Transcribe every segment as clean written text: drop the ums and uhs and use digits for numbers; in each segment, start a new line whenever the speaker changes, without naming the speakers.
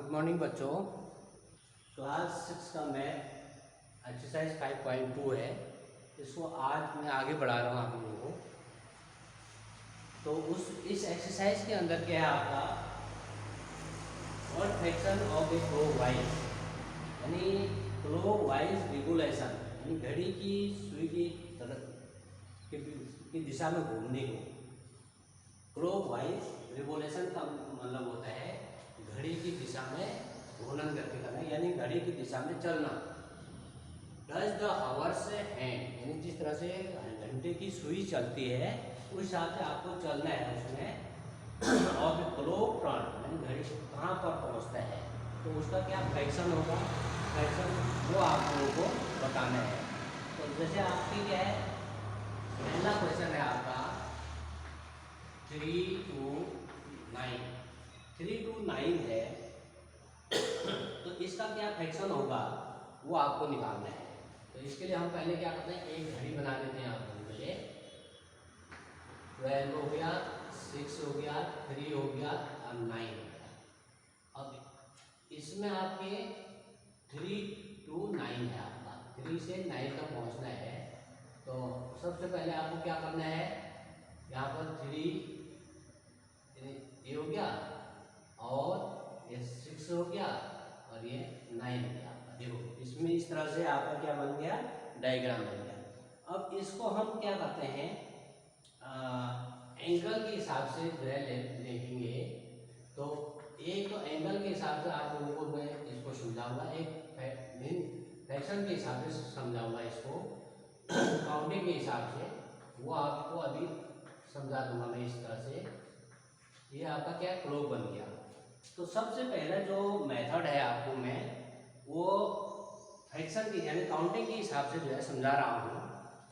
Good morning बच्चों। Class 6 का math exercise 5.2 है। इसको आज मैं आगे बढ़ा रहा हूँ आप लोगों को। तो इस एक्सरसाइज के अंदर क्या है आपका what fraction of A clockwise, यानी क्लॉकवाइज रेगुलेशन, यानी घड़ी की सुई की तरफ की दिशा में घूमने को क्लॉकवाइज रेगुलेशन का मतलब होता है घड़ी की दिशा में घूर्णन करके करना, यानी घड़ी की दिशा में चलना। डज द आवर्स हैंड, यानी जिस तरह से घंटे की सुई चलती है उस हिसाब से आपको चलना है उसमें। और क्लॉक टर्न, यानी घड़ी कहाँ पर पहुँचता है तो उसका क्या फ्रैक्शन होगा, फ्रैक्शन वो आप लोगों को बताना है। तो जैसे आपकी क्या है, पहला क्वेश्चन है आपका 3 to 9, 3 to 9 है तो इसका क्या फ्रैक्शन होगा वो आपको निकालना है। तो इसके लिए हम पहले क्या करते हैं, एक घड़ी बना लेते हैं आप लोगों के लिए। 12 हो गया, 6 हो गया, 3 हो गया और 9 हो गया। अब इसमें आपके 3 to 9 है आपका, 3 से 9 तक पहुंचना है। तो सबसे पहले आपको क्या करना है, यहाँ पर 3 ये हो गया और ये 6 हो गया और ये 9 हो गया। देखो इसमें इस तरह से आपका क्या बन गया, डायग्राम बन गया। अब इसको हम क्या करते हैं, एंगल के हिसाब से जो है देखेंगे। तो एक तो एंगल के हिसाब से आप लोगों को मैं इसको समझाऊंगा, एक फ्रैक्शन के हिसाब से समझाऊंगा इसको, काउंटिंग के हिसाब से वो आपको अभी समझा दूंगा मैं इस तरह से। ये आपका क्या क्लॉक बन गया। तो सबसे पहला जो मेथड है आपको मैं वो फ्रैक्शन की यानी काउंटिंग के हिसाब से जो है समझा रहा हूँ।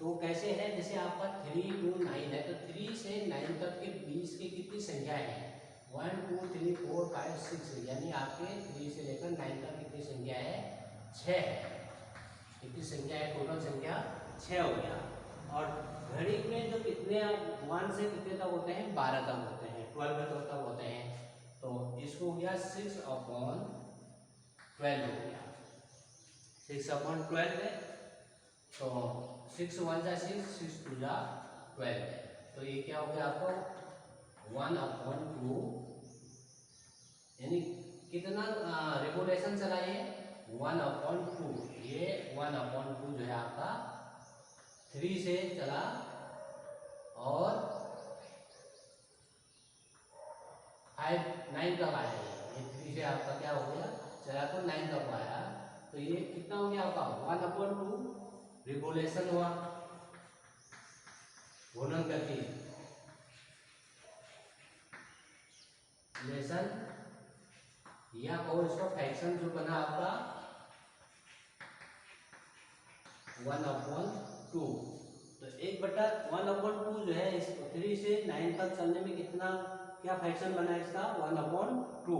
तो कैसे है, जैसे आपका 3 to 9 है तो 3 से 9 तक के बीच की कितनी संख्या है, 1 2 3 4 5 6, यानी आपके 3 से लेकर 9 तक कितनी संख्या है, 6 है। कितनी संख्या है, टोटल संख्या 6 हो गया। और घड़ी में जो कितने 1 से कितने तक होते हैं, 12 तक होते हैं, 12 तक होते हैं। तो इसको हो गया 6/12 हो गया, 6/12 है। तो 6 1 जा 6, 6 2 जा 12 है। तो ये क्या हो गया आपको 1/2, यानी कितना रेगुलेशन चला ये 1/2। ये 1/2 जो है आपका 3 से चला और 5 9 तक आया। ये 3 से आपका क्या हो गया, चला तो 9 तक आया। तो ये कितना हो गया आपका 1/2 रेगुलेशन हुआ, घूर्णन गति लेसन, या और इसका फ्रैक्शन जो बना आपका 1/2। तो 1/1/2 जो है इस 3 से 9 तक चलने में कितना क्या फ्रैक्शन बना है इसका 1/2।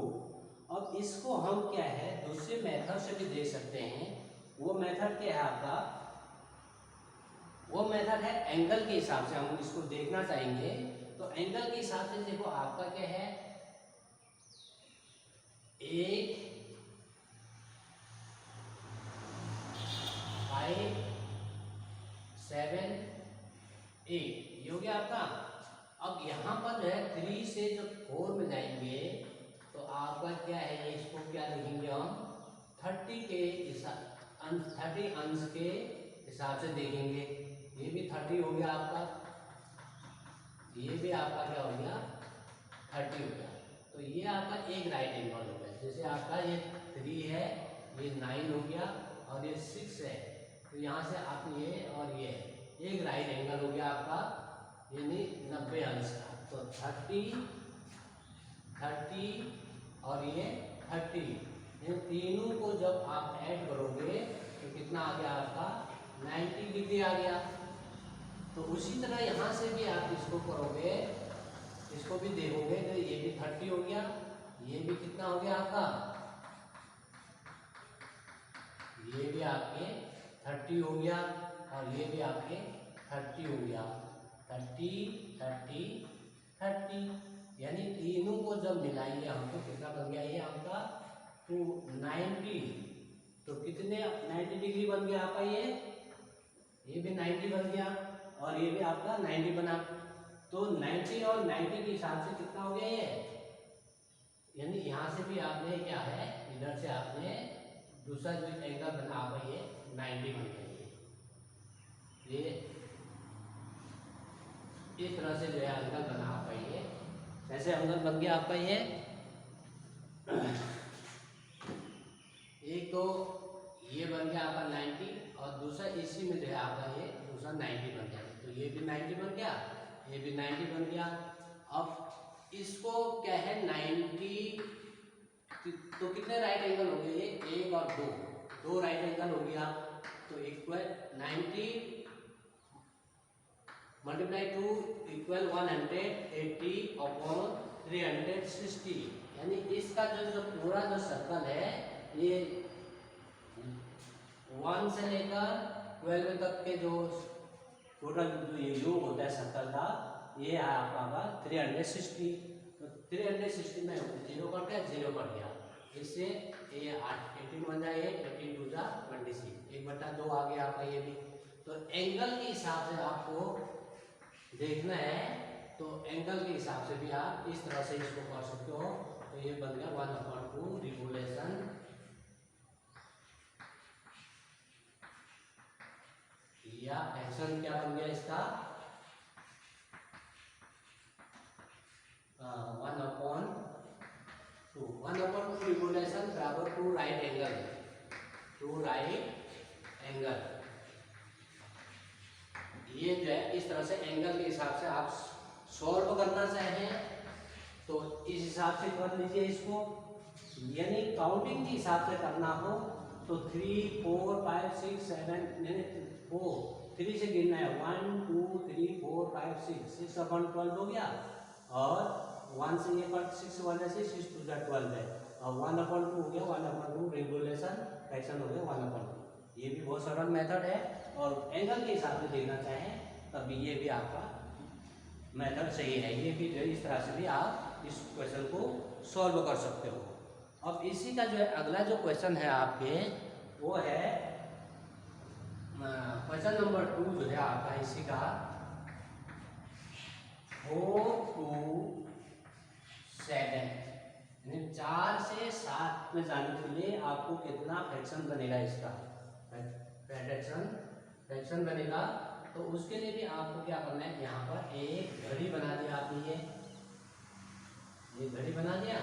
अब इसको हम क्या है दूसरे मेथड से भी देख सकते हैं। वो मेथड क्या है आपका, वो मेथड है एंगल के हिसाब से हम इसको देखना चाहेंगे। तो एंगल के हिसाब से देखो आपका क्या है, 1 5 7 8 ये हो गया आपका। अब यहाँ पर जो है 3 से जब 4 में जाएंगे तो आपका क्या है, ये इसको क्या लिखेंगे हम 30 के 30 अंश के हिसाब से देखेंगे। ये भी 30 हो गया आपका, ये भी आपका क्या हो गया 30 हो गया। तो ये आपका एक राइट एंगल हो गया। जैसे आपका ये 3 है, ये 9 हो गया और ये 6 है। तो यहाँ से आप ये और ये एक राइट एंगल हो गया आपका, यानी 90 अंश का। तो 30 और ये 30, इन तीनों को जब आप ऐड करोगे तो कितना आ गया आपका 90 डिग्री आ गया। तो उसी तरह यहाँ से भी आप इसको करोगे, इसको भी देखोगे तो ये भी 30 हो गया, ये भी कितना हो गया आपका, ये भी आपके 30 हो गया और ये भी आपके 30 हो गया। 30 30 30, यानी तीनों को जब मिलाएंगे हम तो कितना बन गया ये आपका टू 90, तो कितने 90 डिग्री बन गया आपका ये भी 90 बन गया और ये भी आपका 90 बना। तो 90 और 90 के हिसाब से कितना हो गया ये, यानी यहाँ से भी आपने क्या है, इधर से आपने दूसरा जो एंगल बना आपका ये 90 बन गया। ये इस तरह से जो है एंगल बना आपका ये, कैसे एंगल बन गया आपका ये, एक तो ये बन गया आपका 90 और दूसरा इसी में जो है आपका ये दूसरा 90 बन गया। तो ये भी 90 बन गया, ये भी 90 बन गया। अब इसको क्या है 90, तो कितने राइट एंगल हो गए ये, एक और दो राइट एंगल हो गया। तो इक्वल 90 मल्टीप्लाई 2 इक्वल 180 अपॉन 360, यानी इसका जो पूरा जो सर्कल है ये 1 से लेकर 12 तक के जो टोटल जो ये योग होता है सर्कल का, ये है आपका 360। तो 360 में 0 कट गया, 0 कट गया, इससे ये 18 बन जाए, 18 2 जा 26, 1/2 आ गया आपका ये भी। तो एंगल के हिसाब से आपको देखना है, तो एंगल के हिसाब से भी आप इस तरह से इसको कर सकते हो। तो ये बन गया 1/2 रिवोल्यूशन, या एक्शन क्या बन गया इसका 1/2 रिवोल्यूशन बराबर 2 राइट एंगल, 2 राइट एंगल। ये जो है इस तरह से एंगल के हिसाब से आप सॉल्व करना चाहें तो इस हिसाब से कर लीजिए इसको, यानी काउंटिंग के हिसाब से करना हो तो 3 4 5 6 7 यानी 3 से गिनना है, 1 2 3 4 5 6 अपॉन 12 हो गया, और 1 से ये पर 6 1 से 6 2 जा 12 है, और 1/2 हो गया, 1/2 रिवोल्यूशन फ्रैक्शन हो गया 1/2। ये भी बहुत सरल मेथड है, और एंगल के हिसाब से देखना चाहें तब ये भी आपका मेथड सही है। ये भी जो है इस तरह से भी आप इस क्वेश्चन को सॉल्व कर सकते हो। अब इसी का जो है अगला जो क्वेश्चन है आपके, वो है क्वेश्चन नंबर 2 जो है आपका इसी का 4 to 7, यानी 4 से 7 में जाने के लिए आपको कितना फ्रैक्शन बनेगा, इसका फ्रैक्शन बनेगा। तो उसके लिए भी आपको क्या करना है, यहाँ पर एक घड़ी बना दिया आपने, ये घड़ी बना दिया,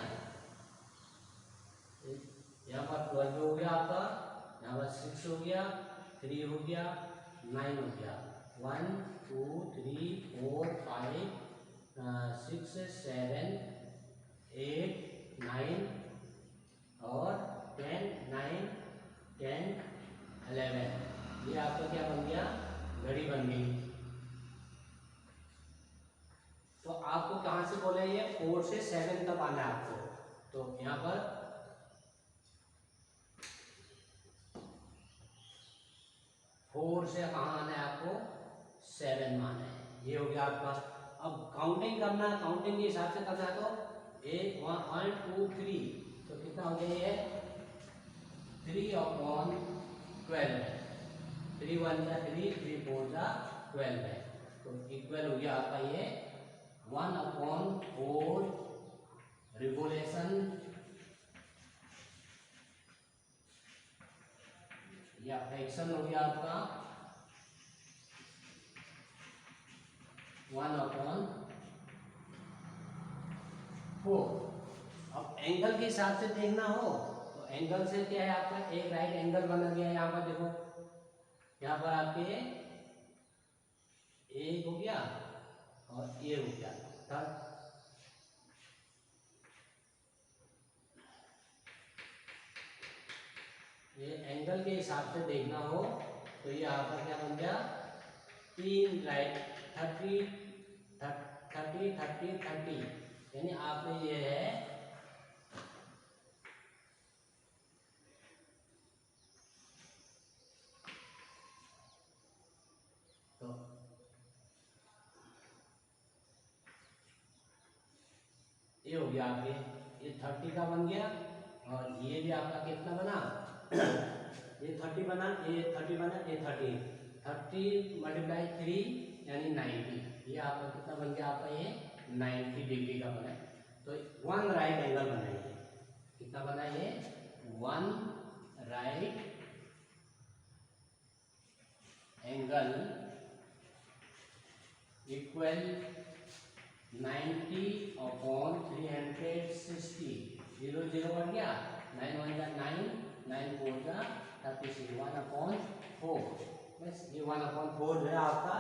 यहाँ पर 12 हो गया आपका, यहाँ पर 6 हो गया, 3 हो गया, 9 हो गया, 1 2 3 4 5 6 7 8 9 और 10 9 10 11, ये आपका क्या बन गया, घड़ी बन गई। तो आपको कहाँ से बोले, ये 4 से 7 तक आना है आपको। तो यहाँ पर 4 से कहाँ आना है आपको, 7 में आना है, ये हो गया आपका। अब काउंटिंग करना है, काउंटिंग के हिसाब से करना है, तो 1 2 3, तो कितना हो गया ये 3/12, 3 1 जा 3 3 4 जा 12 है, तो इक्वल हो गया आपका ये 1/4 रिवोल्यूशन, या फ्रैक्शन हो गया आपका 1/4। अब एंगल के हिसाब से देखना हो तो एंगल से क्या है आपका, एक राइट एंगल बना गया है यहाँ पर, देखो यहाँ पर आपके एक हो गया और ये हो गया थर्ड। ये एंगल के हिसाब से देखना हो तो ये आपका क्या बन गया, 3 राइट 30 30 30 30, यानी आपने ये है तो ये हो गया आपके, ये 30 का बन गया और ये भी आपका कितना बना ये 30 बना, ये 30 बना, ये 30 मल्टीप्लाई 3 यानी 90। ये आपका कितना बन गया आपका ये 90 डिग्री का बना। तो वन राइट एंगल बनाइए, कितना बना ये one right angle equal 90 upon 360। 0 0 बन गया, 9 1 जा 9, 9 4 जा 36, 1/4। बस ये 1/4 जो है आपका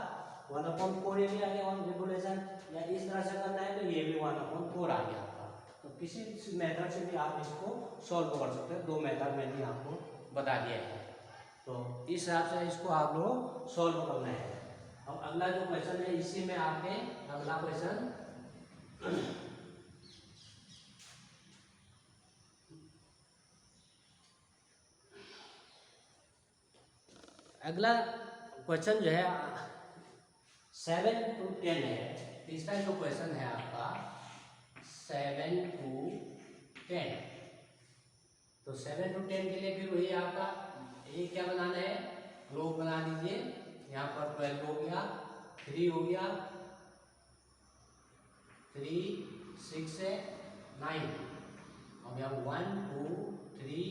1/4 ये भी आ गया रेगुलेशन। या इस तरह से करना है तो ये भी 1/4 आ गया आपका। तो किसी मेथड से भी आप इसको सॉल्व कर सकते हो। दो मेथड में भी आपको बता दिया है, तो इस हिसाब से इसको आप लोग सॉल्व करना है। अब अगला जो क्वेश्चन है इसी में आपके अगला क्वेश्चन अगला क्वेश्चन जो है 7 to 10 है। तीसरा जो क्वेश्चन है आपका 7 to 10। तो 7 to 10 के लिए फिर वही आपका ये क्या बनाना है, ग्लोब बना दीजिए। यहाँ पर 12 हो गया, 3 हो गया, 3 6 है 9। अब यहाँ 1 2 3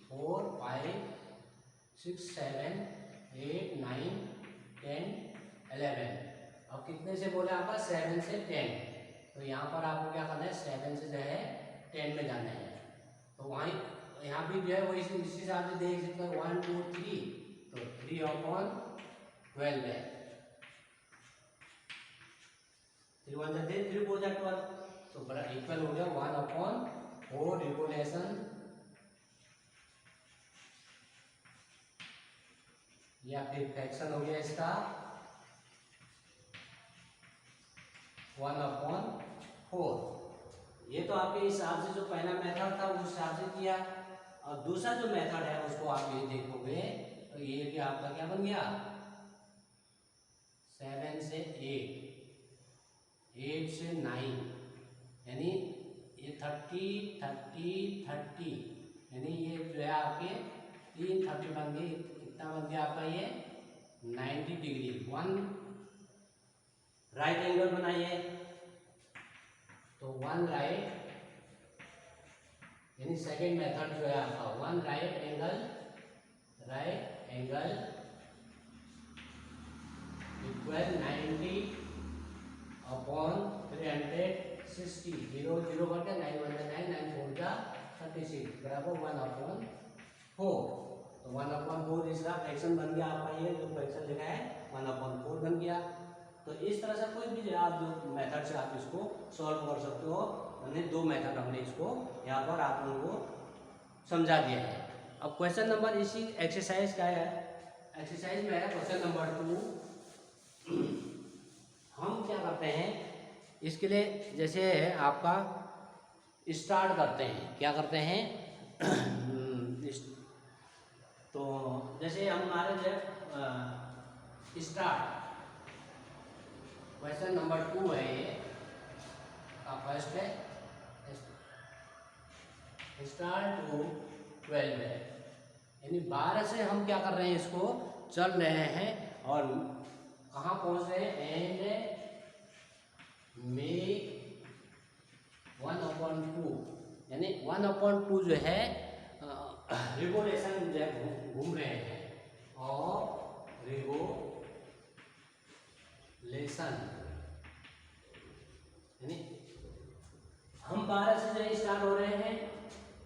4 5 6 7 8 9 10 11। अब कितने से बोले आपका 7 से 10। तो यहाँ पर आपको क्या करना है 7 से जो है 10 में जाना है। तो वहीं यहाँ भी जो है वही इसी हिसाब से देख सकते हैं 1 2 3। तो 3/12 है, 3 1 जा 3 4 जा 12। तो बड़ा इक्वल हो गया 1/4 रिवोल्यूशन या फिर फ्रैक्शन हो गया इसका 1/4। ये तो आपके हिसाब से जो पहला मेथड था उस हिसाब से किया। और दूसरा जो मेथड है उसको आप ये देखोगे तो ये भी आपका क्या बन गया 7 से 8, 8 से 9, यानी ये 30 30 30, यानी ये जो है आपके 3 30 बन गए। कितना बन गया आपका ये 90 डिग्री। वन राइट एंगल बनाइए। तो वन राइट यानी सेकेंड मेथड जो है आपका one right angle equal 90 upon 360। 0 0 करके 9 1 9 9 4 जा 36 बराबर 1/4। तो 1/4 इसका फ्रैक्शन बन गया आपका। ये जो फ्रैक्शन लिखा है 1/4 बन गया। तो इस तरह से कोई भी आप जो मेथड से आप इसको सॉल्व कर सकते हो। हमने दो मेथड हमने इसको यहाँ पर आप लोगों को समझा दिया है। अब क्वेश्चन नंबर इसी एक्सरसाइज का है, एक्सरसाइज में है क्वेश्चन नंबर 2। हम क्या करते हैं इसके लिए, जैसे है आपका स्टार्ट करते हैं, क्या करते हैं तो जैसे हमारे जो स्टार्ट क्वेश्चन नंबर 2 है, ये फर्स्ट है स्टार्ट टू 12 है, यानी 12 से हम क्या कर रहे हैं इसको चल रहे हैं और कहाँ पहुँच रहे हैं एंड मेक 1/2, यानी 1/2 जो है रिवोल्यूशन जो है घूम रहे हैं और रिवोल्यूशन यानी हम 12 से जो है स्टार्ट हो रहे हैं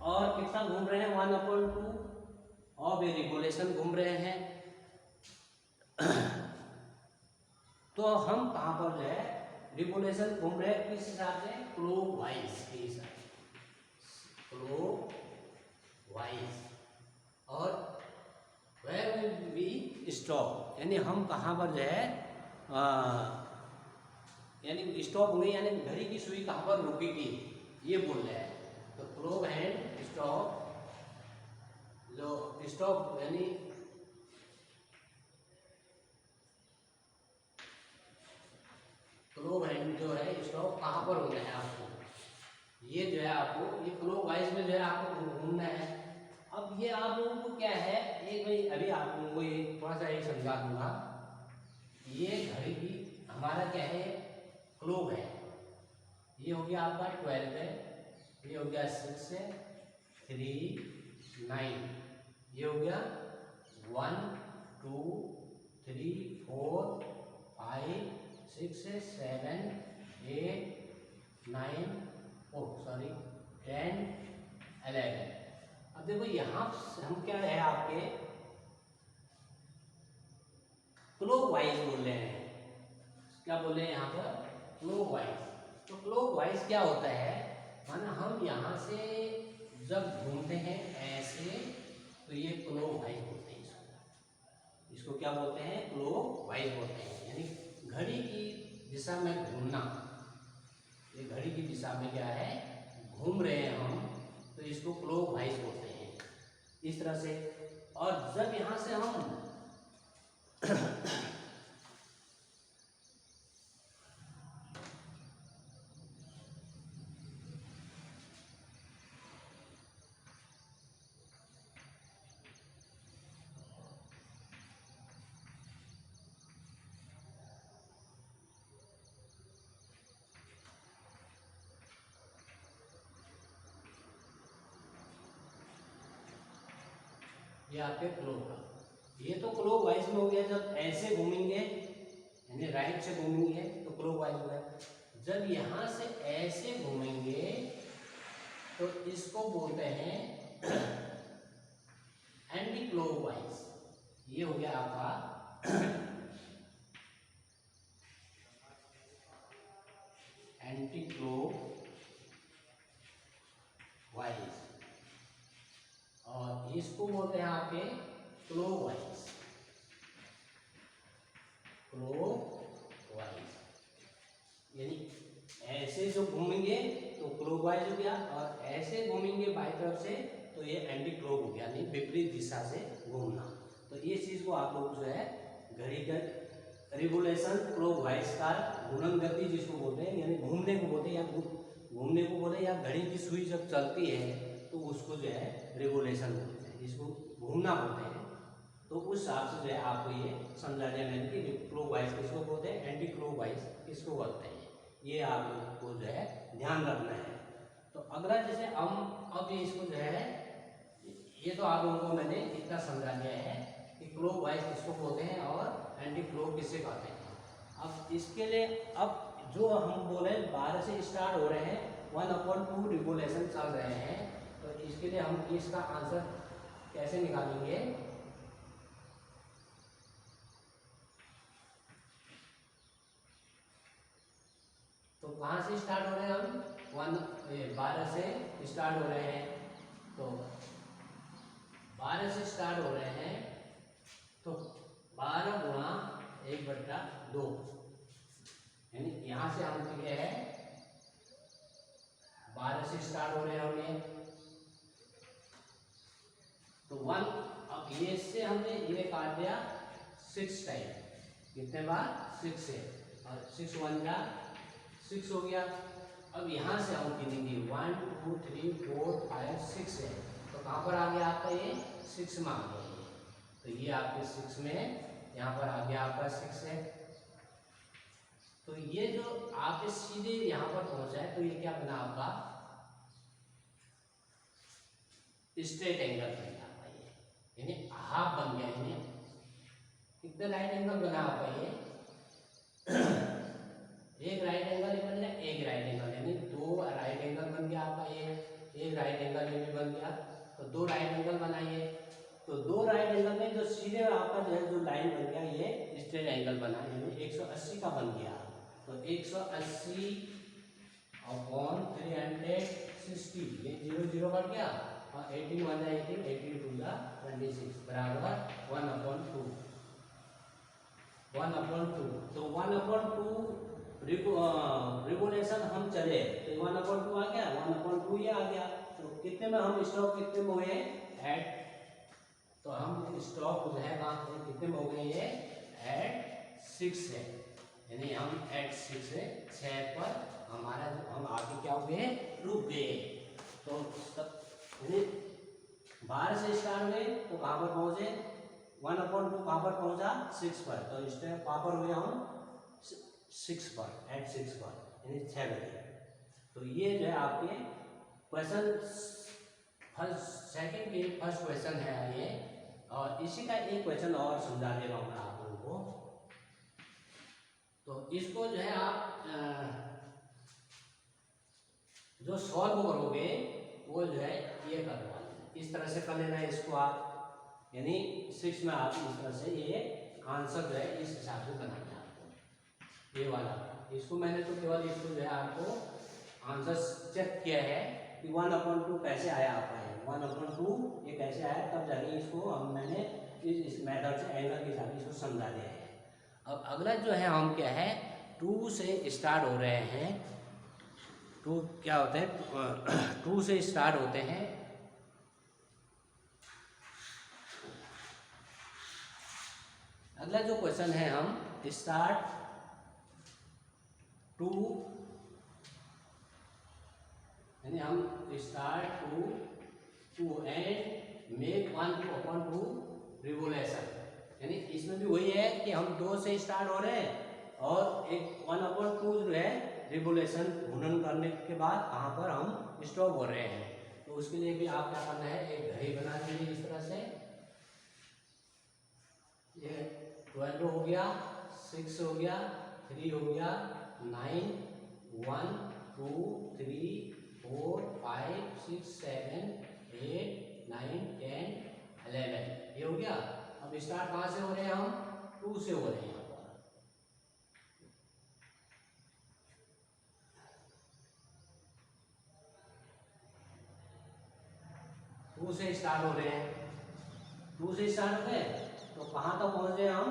और कितना घूम रहे हैं 1/2 और भी रिवोल्यूशन घूम रहे हैं। तो हम कहाँ पर जो है रिवोल्यूशन घूम रहे हैं किस हिसाब से क्लॉकवाइज के हिसाब से, क्लॉकवाइज। और वेयर विल बी स्टॉप, यानी हम कहाँ पर जो है यानी स्टॉप होंगे, यानी घड़ी की सुई कहाँ पर रुकेगी ये बोल रहे हैं। तो क्लोक हैंड स्टॉप, जो स्टॉप यानी क्लोक हैंड जो है स्टॉप कहाँ पर होना है आपको ये जो है आपको ये क्लॉकवाइज में जो है आपको घूमना है। अब ये आप लोगों को क्या है, एक भाई अभी आप लोगों को ये थोड़ा सा एक समझा दूंगा। ये घड़ी की हमारा क्या है, क्लॉक है। ये हो गया आपका 12 है, ये हो गया 6 है, 3 9, ये हो गया 1 2 3 4 5 6 7 8 9 10 11। अब देखो यहाँ हम क्या है आपके क्लॉकवाइज बोल रहे हैं। क्या बोल रहे हैं यहाँ पर, क्लॉकवाइज। तो क्लॉकवाइज क्या होता है, माना हम यहाँ से जब घूमते हैं ऐसे, तो ये क्लॉकवाइज बोलते हैं इसको। इसको क्या बोलते हैं, क्लॉकवाइज बोलते हैं। यानी घड़ी की दिशा में घूमना, ये घड़ी की दिशा में क्या है, घूम रहे हैं हम, तो इसको क्लॉकवाइज बोलते हैं इस तरह से। और जब यहाँ से हम ये आपके क्लॉक का, ये तो क्लॉकवाइज में हो गया। जब ऐसे घूमेंगे यानी राइट से घूमेंगे तो क्लॉकवाइज हो गया। जब यहाँ से ऐसे घूमेंगे तो इसको बोलते हैं एंटी क्लॉकवाइज। ये हो गया आपका एंटी क्लॉकवाइज। और इसको बोलते हैं आपके क्लॉकवाइज। क्लॉकवाइज यानी ऐसे जो घूमेंगे तो क्लॉकवाइज हो गया, और ऐसे घूमेंगे बाई तरफ से तो ये एंटी क्लॉक हो गया, यानी विपरीत दिशा से घूमना। तो ये चीज को आप लोग जो है घड़ी का रेगुलेशन क्लॉकवाइज का घूर्णन गति जिसको बोलते हैं, यानी घूमने को बोलते हैं, या घूमने को बोलते हैं, या घड़ी की सुई जब चलती है तो उसको जो है रेगुलेशन बोलते हैं, इसको घूमना बोलते हैं। तो उस हिसाब से जो है आपको ये समझा जाना कि क्लॉकवाइज किसको बोलते हैं, एंटी क्लॉकवाइज किसको बोलते हैं, ये आप लोगों को जो है ध्यान रखना है। तो अगला जैसे हम अब इसको जो है, ये तो आप लोगों को मैंने इतना समझा दिया है कि क्लॉकवाइज किसको बोलते हैं और एंटी क्लॉक किसे कहते हैं। अब इसके लिए अब जो हम बोले 12 से स्टार्ट हो रहे हैं, 1/2 रिवोल्यूशन चल रहे हैं, तो इसके लिए हम इसका आंसर कैसे निकालेंगे। तो कहाँ से स्टार्ट हो रहे हैं हम, 12 से स्टार्ट हो रहे हैं। तो 12 से स्टार्ट हो रहे हैं तो 12 गुणा 1/2, यानी यहाँ से हम कितने हैं 12 से स्टार्ट हो रहे हैं हमने, तो 1। अब ये से हमने ये काट दिया 6 टाइम, कितने बार 6 से, और 6 1 जा 6 हो गया। अब यहाँ से हम गिनेंगे 1 2 3 4 5 6 है, तो कहाँ पर आ गया आपका ये 6 में आ गया ये, तो ये आपके 6 में है, यहाँ पर आ गया आपका 6 है। तो ये जो आप सीधे यहाँ पर पहुंचा है, तो ये क्या बना आपका स्ट्रेट एंगल बन गया आपका ये, यानी हाफ बन गया, यानी कितना राइट एंगल बना आपका ये एक राइट एंगल बन गया, एक राइट एंगल, यानी 2 राइट एंगल बन गया आपका ये, एक राइट एंगल ये भी बन गया, तो 2 राइट एंगल बनाइए। तो 2 राइट एंगल में जो सीधे आपका जो है जो लाइन बन गया ये स्ट्रेट एंगल बना, यानी 180 का बन गया। तो 180 अपॉन 360, ये 0 0 कट गया, और 18 1 18 18 2 26 बराबर 1/2, 1/2। तो 1/2 रिवोल्यूशन हम चले तो 1/2 आ गया, 1/2 ये आ गया। तो कितने में हम स्टॉप कितने में हुए एट, तो हम स्टॉप जो है कितने में हो गए ये एट 6 है, यानी हम एट 6 है, 6 पर हमारा जो हम आके क्या हुए, रुक गए। तो बाहर से स्टार्ट हुए तो कहाँ पर पहुंचे, 1/2 कहाँ पर पहुंचा, 6 पर। तो स्टेप कहाँ पर हुए हम, 6 पर, एट 6 पर, यानी 6 बजे। तो ये जो है आपके क्वेश्चन फर्स्ट सेकंड के फर्स्ट क्वेश्चन है ये। और इसी का एक क्वेश्चन और समझा दे रहा हूँ मैं आप लोगों को। तो इसको जो है आप जो सॉल्व करोगे वो जो है ये करना, इस तरह से कर लेना है इसको आप, यानी 6 में आप इस तरह से ये आंसर जो है इस हिसाब से बनाना है आपको, ये वाला। इसको मैंने तो केवल इसको जो है आपको आंसर चेक किया है कि 1/2 कैसे आया आपका, 1/2 ये कैसे आया, तब जाके इसको मैंने इस मेथड से एंगल के हिसाब से इसको समझा दिया है। अब अगला जो है हम क्या है, 2 से स्टार्ट हो रहे हैं। 2 क्या होते हैं, 2 से स्टार्ट होते हैं। अगला जो क्वेश्चन है हम स्टार्ट 2, यानी हम स्टार्ट 2 एंड मेक 1/2 रिवोल्यूशन, यानी इसमें भी वही है कि हम 2 से स्टार्ट हो रहे हैं और एक 1/2 जो है रिवोल्यूशन घूर्णन करने के बाद कहाँ पर हम स्टॉप हो रहे हैं। तो उसके लिए भी आप क्या करना है, एक घड़ी बना दीजिए इस तरह से। ये 12 हो गया, 6 हो गया, 3 हो गया, 9, 1 2 3 4 5 6 7 8 9 10 11, ये हो गया। अब स्टार्ट कहाँ से हो रहे हैं हम, 2 से हो रहे हैं। 2 से स्टार्ट हो रहे हैं, 2 से स्टार्ट हो गए तो कहाँ तक पहुँच गए हम,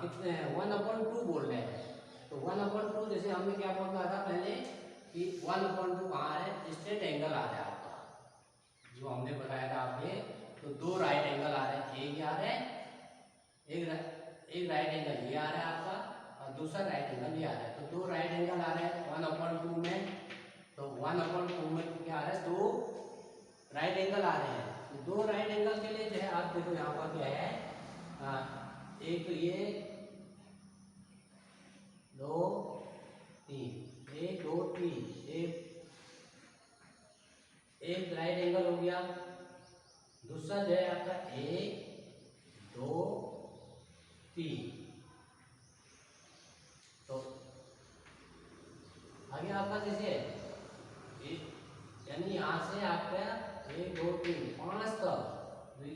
कितने 1/2 बोल रहे हैं। तो 1/2 जैसे हमने क्या बोला था पहले कि 1/2 कहाँ है, स्ट्रेट एंगल आ रहा है आपका, जो हमने बताया था आपने। तो 2 राइट एंगल आ रहे हैं, एक आ रहा है, एक राइट एंगल ये आ रहा है आपका और दूसरा राइट एंगल ये आ रहा है। तो 2 राइट एंगल आ रहे हैं 1/2 में। तो 1/2 में क्या आ रहा है, 2 राइट एंगल आ रहे हैं। तो 2 राइट एंगल के लिए जो है आप देखो यहाँ पर क्या है, एक तो ये 2 3, 1 2 3, एक राइट एंगल हो गया। दूसरा जो है आपका 1 2 3। तो आगे आपका जैसे यानी यहाँ से आपका 1 2 3 5 तक,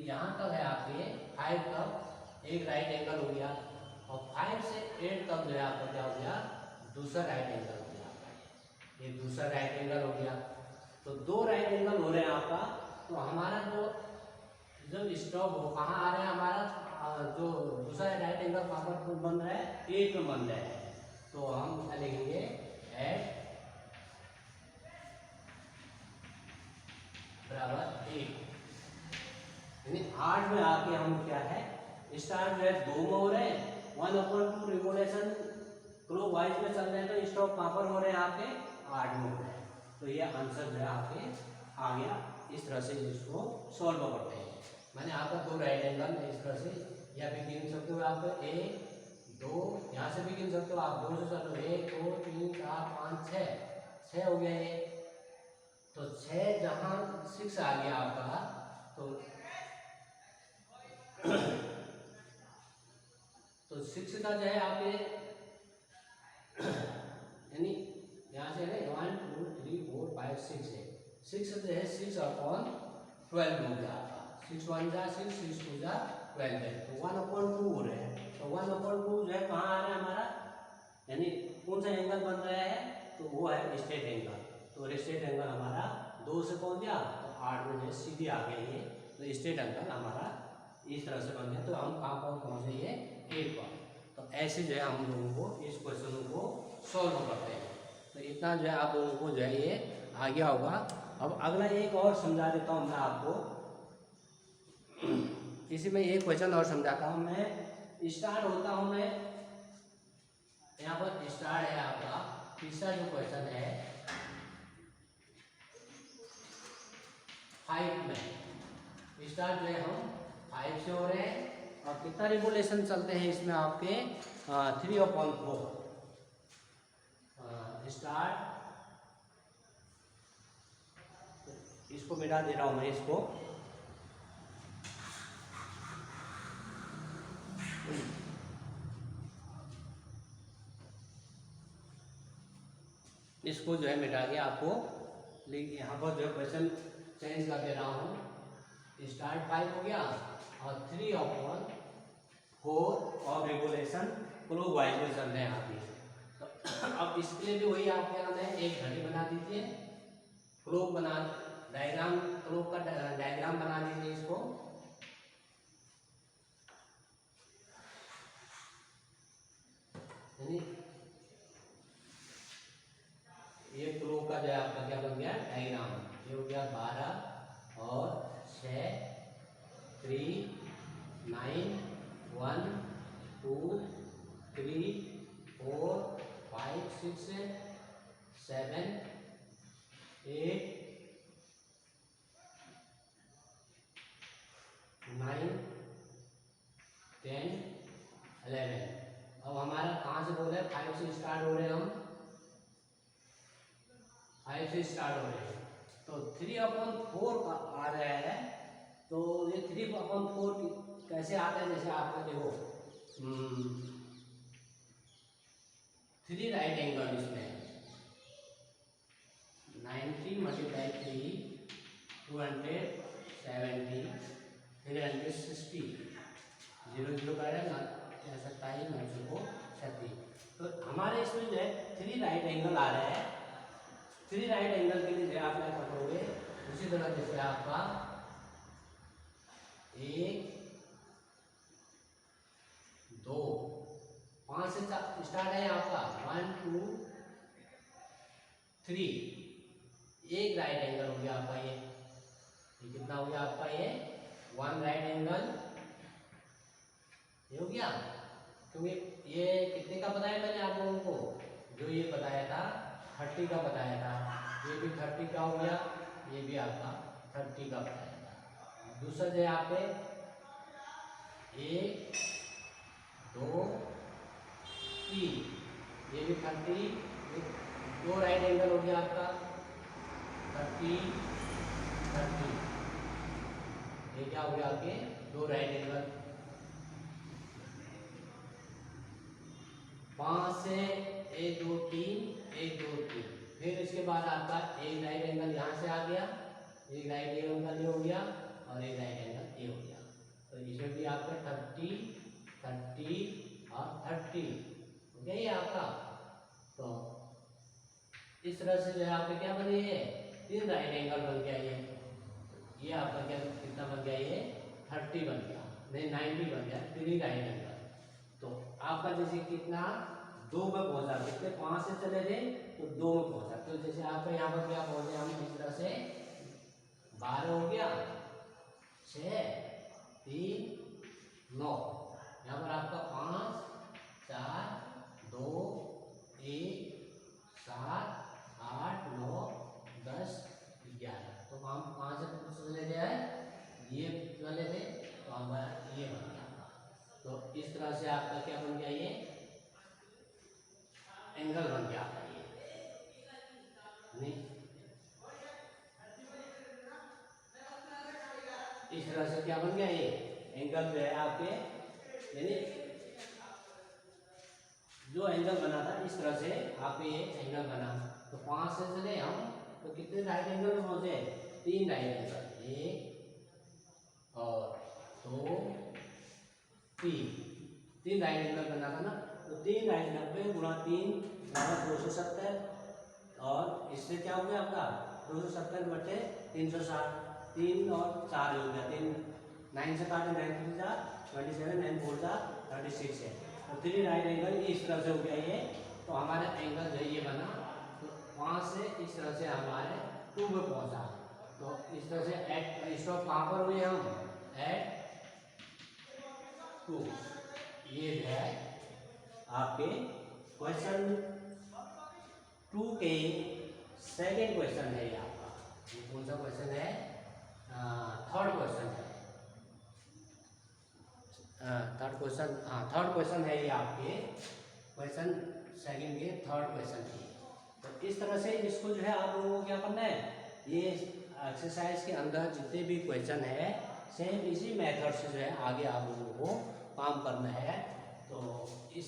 यहाँ तक है आपके 5 तक एक राइट एंगल हो गया। और 5 से 8 तक जो है आपका क्या हो गया, दूसरा राइट एंगल हो गया आपका, ये दूसरा राइट एंगल हो गया। तो 2 राइट एंगल हो रहे हैं आपका। तो हमारा जो जब स्टॉप हो कहाँ आ रहा है, हमारा जो दूसरा राइट एंगल कहाँ पर बन रहा है, 8 में बन रहा है। तो हम क्या लिखेंगे, एट बराबर 8, यानी 8 में आके हम क्या है, स्टार्ट जो है 2 में हो रहे हैं, 1/2 रिवोल्यूशन क्लॉकवाइज में चल रहे हैं। तो स्टॉप कहाँ पर हो रहे हैं आपके, 8 में हो रहे हैं। तो ये आंसर जो है आपके आ गया। इस तरह से इसको सॉल्व करते हैं। मैंने आपका 2 राइट एंगल में इस तरह से या भी गिन सकते हो आप, 1 2, यहाँ से भी गिन सकते हो आप, 2 से चलो 1 2 3 4 5 6 हो गया ये। तो 6 जहाँ 6 आ गया आपका, तो 6 का जो है आपके यानी यहाँ से है 1 2 3 4 5 6 है, 6 जो है 6/12 हो गया आपका, 6 1 जा 6 6 2 जा 12 है। तो 1/2 हो रहे हैं। तो 1/2 जो है कहाँ आ रहा है हमारा, यानी कौन सा एंगल बन रहा है, तो वो है स्ट्रेट एंगल। तो स्ट्रेट एंगल हमारा 2 से पहुँच गया तो 8 में जो है सीधे आ गए ये। तो स्ट्रेट एंगल हमारा इस तरह से बन गया। तो हम कहाँ पर पहुँचे, ये 8 पर। तो ऐसे जो है हम लोगों को इस क्वेश्चन को सॉल्व करते हैं। तो इतना जो है आप लोगों को जो है ये आ गया होगा। अब अगला एक और समझा देता हूँ मैं आपको, इसी में एक क्वेश्चन और समझाता हूँ मैं। स्टार्ट होता हूँ मैं, यहाँ पर स्टार्ट है आपका तीसरा जो क्वेश्चन है 5 में, स्टार्ट जो है हम 5 से हो रहे हैं और कितना रिवोल्यूशन चलते हैं इसमें आपके 3/4। स्टार्ट, इसको मिटा दे रहा हूँ मैं इसको। इसको जो है मिटा के आपको, लेकिन यहाँ पर जो है क्वेश्चन चेंज कर दे रहा हूँ। स्टार्ट 5 हो गया और 3/4 और रेगुलेशन क्लॉकवाइज में चल रहे हैं आप। तो अब इसके लिए भी वही आपके यहाँ में एक घड़ी बना दीजिए, क्लॉक बना डायग्राम, क्लॉक का डायग्राम बना दीजिए इसको। ये क्लॉक का जो है आपका क्या बन गया डायग्राम, ये हो गया 12 और 6, 3, 9, 1, 2, 3, 4, 5, 6, 7, 8, 9, 10, 11। अब हमारा कहाँ से बोल रहे हैं, 5 से स्टार्ट हो रहे हैं हम, 5 से स्टार्ट हो रहे हैं। तो 3/4 का आ रहा है। तो ये 3/4 कैसे आता है, जैसे आपका देखो 3 राइट एंगल इसमें 90 × 3 270 360 0 0 का है ना 27 9 को 36। तो हमारे इसमें जो है 3 राइट एंगल आ रहा है। 3 राइट एंगल के लिए आप क्या करोगे, उसी तरह जैसे आपका 1 2 5 से स्टार्ट है आपका 1 2 3, एक राइट एंगल हो गया आपका। ये कितना हो गया आपका, ये 1 राइट एंगल ये हो गया। क्योंकि ये कितने का बताया मैंने आप लोगों को, जो ये बताया था 30 का बताया था, ये भी 30 का हो गया, ये भी आपका 30 का बताया था। दूसरा जो है आपके 1 2 3, ये भी 30, 2 राइट एंगल हो गया आपका 30 30, ये क्या हो गया आपके 2 राइट एंगल। 5 से 1 2 3 1 2 3, फिर इसके बाद आपका एक राइट एंगल यहाँ से आ गया, एक राइट एंगल ये हो गया और एक राइट एंगल ये हो गया। तो इसमें भी आपका 30 30 और 30 हो गया ये आपका। तो इस तरह से जो है आपके क्या बने, ये 3 राइट एंगल बन गया। ये आपका क्या कितना बन गया, ये 30 बन गया, नहीं 90 बन गया, 3 राइट एंगल। तो आपका जैसे कितना 2 में पहुंचा, कितने 5 से चले थे तो 2 में पहुंचा। तो जैसे आपका यहाँ पर क्या पहुंचे हम इस तरह से 12 हो गया, 6 3 9, यहाँ पर आपका 5 4 2 1 7 8 9 10 11। तो हम 5 से चले गए, ये चले थे तो हमारा ये बन गया। तो इस तरह से आपका क्या बन गया, ये एंगल बन गया आपका। ये नहीं, इस तरह से क्या बन गया, ये एंगल जो है आपके, यानी जो एंगल बना था इस तरह से आपके ये एंगल बना। तो 5 से चले हम तो कितने राइट एंगल में पहुंचे, 3 राइट एंगल, 1 और 2 3 राइट एंगल बना था ना। तो 3 राइट 90 × 3 270, और इससे क्या हो गया आपका 270 बटे 360, 3 और 4 हो गया, 3 9 से काटे 9 3 जा 27 9 4 जा 36 है। तो 3 राइट एंगल इस तरह से हो गया ये। तो हमारा एंगल जो ये बना, तो 5 से इस तरह से हमारे 2 में पहुंचा। तो इस तरह से एट स्टॉप कहाँ पर हुए हम, एट 2। ये है आपके क्वेश्चन 2 के सेकेंड क्वेश्चन है ये आपका। ये कौन सा क्वेश्चन है? थर्ड क्वेश्चन है। थर्ड क्वेश्चन है ये आपके क्वेश्चन सेकंड के थर्ड क्वेश्चन की। तो इस तरह से इसको जो है आप लोगों को क्या करना है, ये एक्सरसाइज के अंदर जितने भी क्वेश्चन है सेम इसी मेथड से जो है आगे आप लोगों को काम करना है। तो इस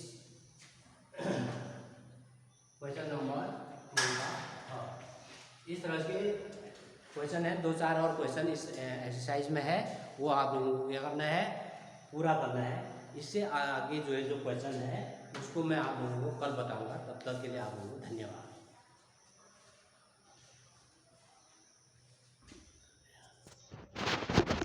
क्वेश्चन नंबर 2 का इस तरह के क्वेश्चन है, 2-4 और क्वेश्चन इस एक्सरसाइज में है, वो आप लोगों को क्या करना है, पूरा करना है। इससे आगे जो है जो क्वेश्चन है उसको मैं आप लोगों को कल बताऊंगा। तब तक के लिए आप लोगों को धन्यवाद।